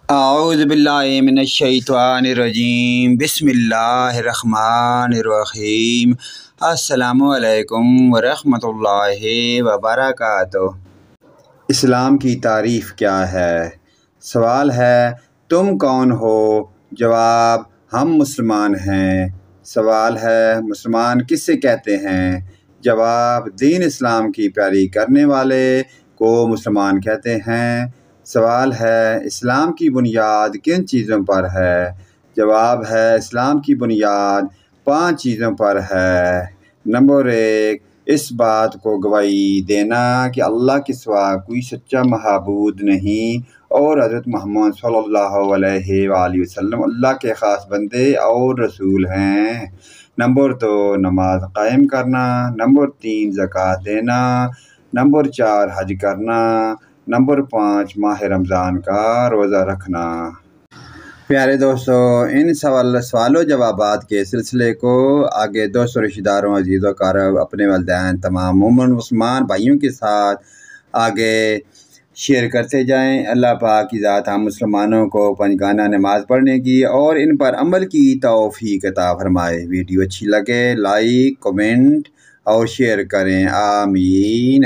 اعوذ باللہ من الشیطان الرجیم، بسم اللہ الرحمن الرحیم۔ السلام علیکم ورحمۃ اللہ وبرکاتہ۔ اسلام کی تعریف کیا ہے؟ سوال ہے تم کون ہو؟ جواب ہم مسلمان ہیں۔ سوال ہے مسلمان کس سے کہتے ہیں؟ جواب دین اسلام کی پیروی کرنے والے کو مسلمان کہتے ہیں۔ سوال ہے اسلام کی بنیاد کن چیزوں پر ہے؟ جواب ہے اسلام کی بنیاد 5 چیزوں پر ہے۔ نمبر 1، اس بات کو گواہی دینا کہ اللہ کے سوا کوئی سچا معبود نہیں اور حضرت محمد صلی اللہ علیہ وآلہ وسلم اللہ کے خاص بندے اور رسول ہیں۔ نمبر 2، نماز قائم کرنا۔ نمبر 3، زکوٰۃ دینا۔ نمبر 4، حج کرنا۔ نمبر 5، ماہ رمضان کا روزہ رکھنا۔ پیارے دوستو، ان سوال و جوابات کے سلسلے کو آگے دوستوں، رشتہ داروں، عزیز و اقارب، اپنے والدین، تمام مومن مسلمان بھائیوں کے ساتھ آگے شیئر کرتے جائیں۔ اللہ پاک کی ذات ہم مسلمانوں کو پنجگانہ نماز پڑھنے کی اور ان پر عمل کی توفیق عطا فرمائے۔ ویڈیو اچھی لگے لائک، کمنٹ اور شیئر کریں، آمین۔